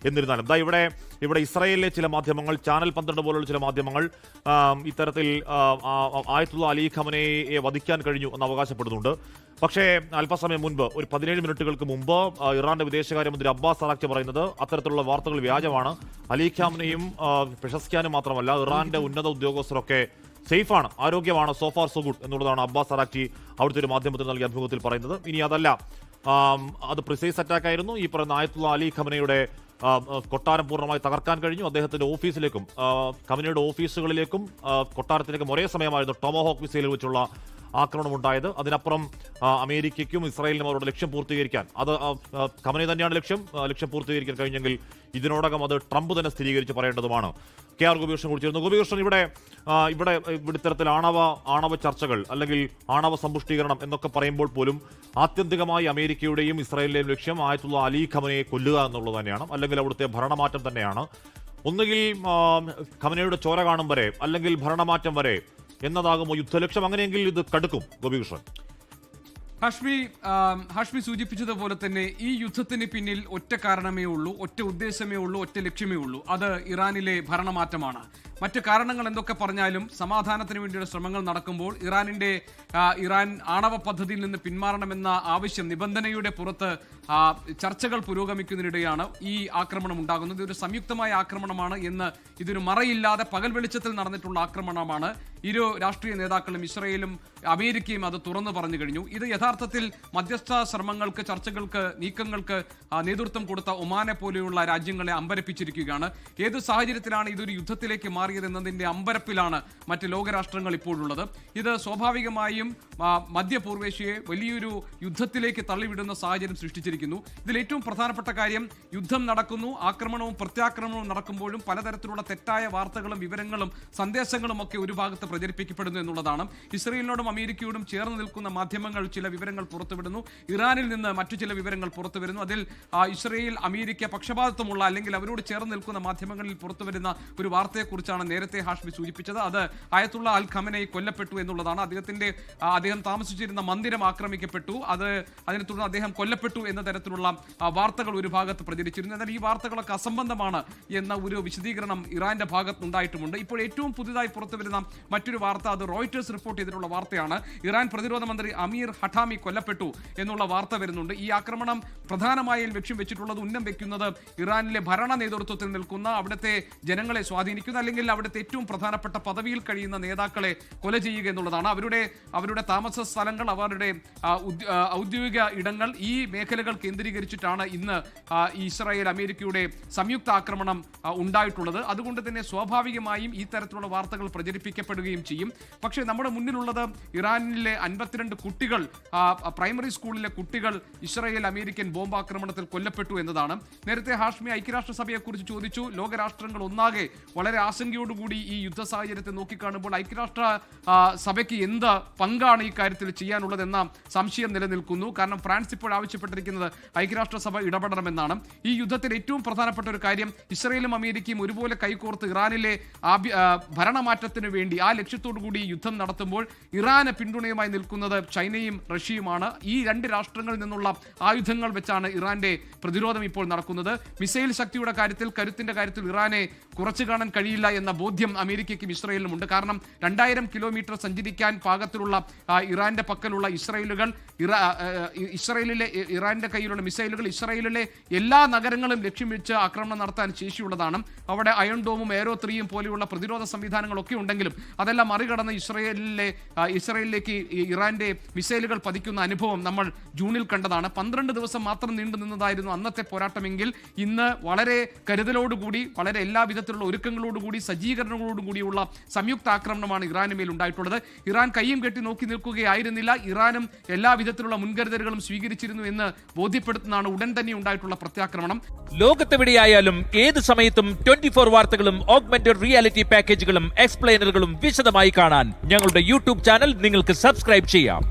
എന്നിരുന്നാലും ഇവിടെ ഇസ്രായേലിലെ ചില മാധ്യമങ്ങൾ, ചാനൽ 12 പോലുള്ള ചില മാധ്യമങ്ങൾ ഇത്തരത്തിൽ ആയത്തുള്ള അലി ഖമനയെ വധിക്കാൻ കഴിഞ്ഞു എന്ന് അവകാശപ്പെടുന്നുണ്ട്. പക്ഷേ അല്പസമയം മുൻപ്, ഒരു 17 മിനിറ്റുകൾക്ക് മുമ്പ് ഇറാന്റെ വിദേശകാര്യമന്ത്രി അബ്ബാസ് അറാക്ചി പറയുന്നത് അത്തരത്തിലുള്ള വാർത്തകൾ വ്യാജമാണ്. അലി ഖമനയും പെഷസ്ക്യാനും മാത്രമല്ല, ഇറാന്റെ ഉന്നത ഉദ്യോഗസ്ഥരൊക്കെ സേഫാണ്, ആരോഗ്യമാണ്, സോഫാർ സോ ഗുഡ് എന്നുള്ളതാണ് അബ്ബാസ് അറാക്ചി അവിടുത്തെ ഒരു മാധ്യമത്തിന് നൽകിയ അഭിമുഖത്തിൽ പറയുന്നത്. ഇനി അതല്ല, അത് പ്രിസൈസ് അറ്റാക്ക് ആയിരുന്നു. ഈ പറയുന്ന ആയത്തുള്ള അലി ഖമനയുടെ കൊട്ടാരം പൂർണ്ണമായി തകർക്കാൻ കഴിഞ്ഞു. അദ്ദേഹത്തിന്റെ ഓഫീസിലേക്കും ഖമനയുടെ ഓഫീസുകളിലേക്കും കൊട്ടാരത്തിലേക്കും ഒരേ സമയമായിരുന്നു ടോമഹോക്ക് മിസൈൽ വെച്ചുള്ള ആക്രമണം ഉണ്ടായത്. അതിനപ്പുറം അമേരിക്കയ്ക്കും ഇസ്രായേലിനും അവരുടെ ലക്ഷ്യം പൂർത്തീകരിക്കാൻ, അത് ഖമനെ തന്നെയാണ് ലക്ഷ്യം പൂർത്തീകരിക്കാൻ കഴിഞ്ഞെങ്കിൽ ഇതിനോടകം അത് ട്രംപ് തന്നെ സ്ഥിരീകരിച്ച് പറയേണ്ടതുമാണ്. KR ഗോപികൃഷ്ണൻ കുറിച്ചിരുന്നു. ഗോപികൃഷ്ണൻ, ഇവിടെ ഇത്തരത്തിൽ ആണവ ചർച്ചകൾ അല്ലെങ്കിൽ ആണവ സമ്പുഷ്ടീകരണം എന്നൊക്കെ പറയുമ്പോൾ പോലും ആത്യന്തികമായി അമേരിക്കയുടെയും ഇസ്രായേലിന്റെയും ലക്ഷ്യം ആയത്തുള്ള അലി ഖമനയെ കൊല്ലുക എന്നുള്ളത് തന്നെയാണ്, അല്ലെങ്കിൽ അവിടുത്തെ ഭരണമാറ്റം തന്നെയാണ്. ഒന്നുകിൽ ഖമനയുടെ ചോര കാണും വരെ, അല്ലെങ്കിൽ ഭരണമാറ്റം വരെ എന്നതാകുമോ യുദ്ധലക്ഷ്യം? അങ്ങനെയെങ്കിൽ ഇത് കടുക്കും. ഗോപികൃഷ്ണൻ, ഹാഷ്മി സൂചിപ്പിച്ചതുപോലെ തന്നെ ഈ യുദ്ധത്തിന് പിന്നിൽ ഒറ്റ കാരണമേ ഉള്ളൂ, ഒറ്റ ഉദ്ദേശമേ ഉള്ളൂ, ഒറ്റ ലക്ഷ്യമേ ഉള്ളൂ. അത് ഇറാനിലെ ഭരണമാറ്റമാണ്. മറ്റു കാരണങ്ങൾ എന്തൊക്കെ പറഞ്ഞാലും സമാധാനത്തിന് വേണ്ടിയുള്ള ശ്രമങ്ങൾ നടക്കുമ്പോൾ ഇറാൻ ആണവ പദ്ധതിയിൽ നിന്ന് പിന്മാറണമെന്ന ആവശ്യം, നിബന്ധനയുടെ പുറത്ത് ചർച്ചകൾ പുരോഗമിക്കുന്നതിനിടെയാണ് ഈ ആക്രമണം ഉണ്ടാകുന്നത്. ഇതൊരു സംയുക്തമായ ആക്രമണമാണ് എന്ന്, ഇതൊരു മറയില്ലാതെ പകൽ വെളിച്ചത്തിൽ നടന്നിട്ടുള്ള ആക്രമണമാണ്. ഇരു രാഷ്ട്രീയ നേതാക്കളും ഇസ്രായേലും അമേരിക്കയും അത് തുറന്നു പറഞ്ഞു കഴിഞ്ഞു. ഇത് യഥാർത്ഥത്തിൽ മധ്യസ്ഥ ശ്രമങ്ങൾക്ക്, ചർച്ചകൾക്ക്, നീക്കങ്ങൾക്ക് നേതൃത്വം കൊടുത്ത ഒമാനെ പോലെയുള്ള രാജ്യങ്ങളെ അമ്പരപ്പിച്ചിരിക്കുകയാണ്. ഏത് സാഹചര്യത്തിലാണ് ഇതൊരു യുദ്ധത്തിലേക്ക് മാറിയതെന്നതിന്റെ അമ്പരപ്പിലാണ് മറ്റ് ലോകരാഷ്ട്രങ്ങൾ ഇപ്പോഴുള്ളത്. ഇത് സ്വാഭാവികമായും മധ്യപൂർവേഷ്യയെ വലിയൊരു യുദ്ധത്തിലേക്ക് തള്ളിവിടുന്ന സാഹചര്യം സൃഷ്ടിച്ചിരിക്കുന്നു. ഇതിൽ ഏറ്റവും പ്രധാനപ്പെട്ട കാര്യം, യുദ്ധം നടക്കുന്നു, ആക്രമണവും പ്രത്യാക്രമണവും നടക്കുമ്പോഴും പലതരത്തിലുള്ള തെറ്റായ വാർത്തകളും വിവരങ്ങളും സന്ദേശങ്ങളും ഒക്കെ ഒരു ഭാഗത്ത് പ്രചരിപ്പിക്കപ്പെടുന്നു എന്നുള്ളതാണ്. ഇസ്രയേലിനോടും അമേരിക്കയോടും ചേർന്ന് നിൽക്കുന്ന മാധ്യമങ്ങൾ ചില വിവരങ്ങൾ പുറത്തുവിടുന്നു, ഇറാനിൽ നിന്ന് മറ്റു ചില വിവരങ്ങൾ പുറത്തുവരുന്നു. അതിൽ ഇസ്രയേൽ അമേരിക്ക പക്ഷപാതത്വമുള്ള, അല്ലെങ്കിൽ അവരോട് ചേർന്ന് നിൽക്കുന്ന മാധ്യമങ്ങളിൽ പുറത്തുവരുന്ന ഒരു വാർത്തയെക്കുറിച്ചാണ് നേരത്തെ ഹാഷ്മി സൂചിപ്പിച്ചത്. അത് ആയത്തുള്ള അൽ ഖമനൈ കൊല്ലപ്പെട്ടു എന്നുള്ളതാണ്. അദ്ദേഹം താമസിച്ചിരുന്ന മന്ദിരം ആക്രമിക്കപ്പെട്ടു, അതിനെ തുടർന്ന് അദ്ദേഹം കൊല്ലപ്പെട്ടു എന്ന തരത്തിലുള്ള വാർത്തകൾ ഒരു ഭാഗത്ത് പ്രചരിച്ചിരുന്നു. എന്നാൽ ഈ വാർത്തകളൊക്കെ അസംബന്ധമാണ് എന്ന ഒരു വിശദീകരണം ഇറാന്റെ ഭാഗത്തുണ്ടായിട്ടുമുണ്ട്. ഇപ്പോൾ ഏറ്റവും പുതിയതായി പുറത്തുവരുന്ന മറ്റൊരു വാർത്ത, അത് റോയിറ്റേഴ്സ് റിപ്പോർട്ട് ചെയ്തിട്ടുള്ള വാർത്തയാണ്. ഇറാൻ പ്രതിരോധ മന്ത്രി അമീർ ഹട്ടാമി കൊല്ലപ്പെട്ടു എന്നുള്ള വാർത്ത വരുന്നുണ്ട്. ഈ ആക്രമണം പ്രധാനമായും ലക്ഷ്യം വെച്ചിട്ടുള്ളത്, ഉന്നം വെക്കുന്നത് ഇറാനിലെ ഭരണ നേതൃത്വത്തിൽ നിൽക്കുന്ന, അവിടുത്തെ ജനങ്ങളെ സ്വാധീനിക്കുന്ന, അല്ലെങ്കിൽ അവിടുത്തെ ഏറ്റവും പ്രധാനപ്പെട്ട പദവിയിൽ കഴിയുന്ന നേതാക്കളെ കൊല ചെയ്യുക എന്നുള്ളതാണ്. അവരുടെ താമസ സ്ഥലങ്ങൾ, അവരുടെ ഔദ്യോഗിക ഇടങ്ങൾ, ഈ മേഖലകൾ കേന്ദ്രീകരിച്ചിട്ടാണ് ഇന്ന് ഇസ്രായേൽ അമേരിക്കയുടെ സംയുക്ത ആക്രമണം ഉണ്ടായിട്ടുള്ളത്. അതുകൊണ്ട് തന്നെ സ്വാഭാവികമായും ഈ തരത്തിലുള്ള വാർത്തകൾ പ്രചരിപ്പിക്കപ്പെടുകയും ചെയ്യും. പക്ഷേ നമ്മുടെ മുന്നിലുള്ളത് ഇറാനിലെ 52 കുട്ടികൾ, പ്രൈമറി സ്കൂളിലെ കുട്ടികൾ ഇസ്രായേൽ അമേരിക്കൻ ബോംബാക്രമണത്തിൽ കൊല്ലപ്പെട്ടു എന്നതാണ്. നേരത്തെ ഹാഷ്മി ഐക്യരാഷ്ട്രസഭയെക്കുറിച്ച് ചോദിച്ചു. ലോകരാഷ്ട്രങ്ങൾ ഒന്നാകെ വളരെ ആശങ്കയോടുകൂടി ഈ യുദ്ധ സാഹചര്യത്തെ നോക്കിക്കാണുമ്പോൾ ഐക്യരാഷ്ട്ര സഭയ്ക്ക് എന്ത് പങ്കാണ് ഈ കാര്യത്തിൽ ചെയ്യാനുള്ളതെന്ന സംശയം നിലനിൽക്കുന്നു. കാരണം ഫ്രാൻസ് ഇപ്പോൾ ആവശ്യപ്പെട്ടിരിക്കുന്നത് ഐക്യരാഷ്ട്രസഭ ഇടപെടണമെന്നാണ്. ഈ യുദ്ധത്തിൽ ഏറ്റവും പ്രധാനപ്പെട്ട ഒരു കാര്യം, ഇസ്രായേലും അമേരിക്കയും ഒരുപോലെ കൈകോർത്ത് ഇറാനിലെ ഭരണമാറ്റത്തിന് വേണ്ടി, ആ ലക്ഷ്യത്തോടു കൂടി യുദ്ധം നടത്തുമ്പോൾ ഇറാന് പിന്തുണയുമായി നിൽക്കുന്നത് ചൈനയും റഷ്യയുമാണ്. ഈ രണ്ട് രാഷ്ട്രങ്ങളിൽ നിന്നുള്ള ആയുധങ്ങൾ വെച്ചാണ് ഇറാന്റെ പ്രതിരോധം ഇപ്പോൾ നടക്കുന്നത്. മിസൈൽ ശക്തിയുടെ കാര്യത്തിൽ, കരുത്തിന്റെ കാര്യത്തിൽ ഇറാനെ കുറച്ചു കാണാൻ കഴിയില്ല എന്ന ബോധ്യം അമേരിക്കയ്ക്കും ഇസ്രായേലിനും ഉണ്ട്. കാരണം 2000 കിലോമീറ്റർ സഞ്ചരിക്കാൻ പാകത്തിലുള്ള ഇറാന്റെ പക്കലുള്ള ഇറാന്റെ കയ്യിലുള്ള മിസൈലുകൾ ഇസ്രായേലിലെ എല്ലാ നഗരങ്ങളും ലക്ഷ്യം വെച്ച് ആക്രമണം നടത്താൻ ശേഷിയുള്ളതാണ്. അവിടെ അയൺ ഡോമും എയ്റോ 3യും പോലെയുള്ള പ്രതിരോധ സംവിധാനങ്ങളൊക്കെ ഉണ്ടെങ്കിലും അതെല്ലാം മറികടന്ന് ഇസ്രായേലിലേക്ക് ഇറാന്റെ മിസൈലുകൾ പതിക്കുന്ന അനുഭവം നമ്മൾ ജൂണിൽ കണ്ടതാണ്. 12 ദിവസം മാത്രം നീണ്ടു നിന്നതായിരുന്നു അന്നത്തെ പോരാട്ടമെങ്കിൽ ഇന്ന് വളരെ കരുതലോടുകൂടി, വളരെ എല്ലാ വിധത്തിലുള്ള ഒരുക്കങ്ങളോടുകൂടി, സജ്ജീകരണങ്ങളോടുകൂടിയുള്ള സംയുക്ത ആക്രമണമാണ് ഇറാന് മേൽ ഉണ്ടായിട്ടുള്ളത്. ഇറാൻ കയ്യും കെട്ടി നോക്കി നിൽക്കുകയായിരുന്നില്ല. ഇറാനും എല്ലാ വിധത്തിലുള്ള മുൻകരുതലുകളും സ്വീകരിച്ചിരുന്നു എന്ന് ബോധ്യപ്പെടുത്തുന്നതാണ് ഉടൻ തന്നെ ഉണ്ടായിട്ടുള്ള പ്രത്യാക്രമണം. ലോകത്തെവിടെയായാലും ഏത് സമയത്തും 24 വാർത്തകളും ഓഗ്മെന്റഡ് റിയാലിറ്റി പാക്കേജുകളും എക്സ്പ്ലെയിനറുകളും വിശദമായി കാണാൻ ഞങ്ങളുടെ യൂട്യൂബ് ചാനൽ നിങ്ങൾക്ക് സബ്സ്ക്രൈബ് ചെയ്യാം.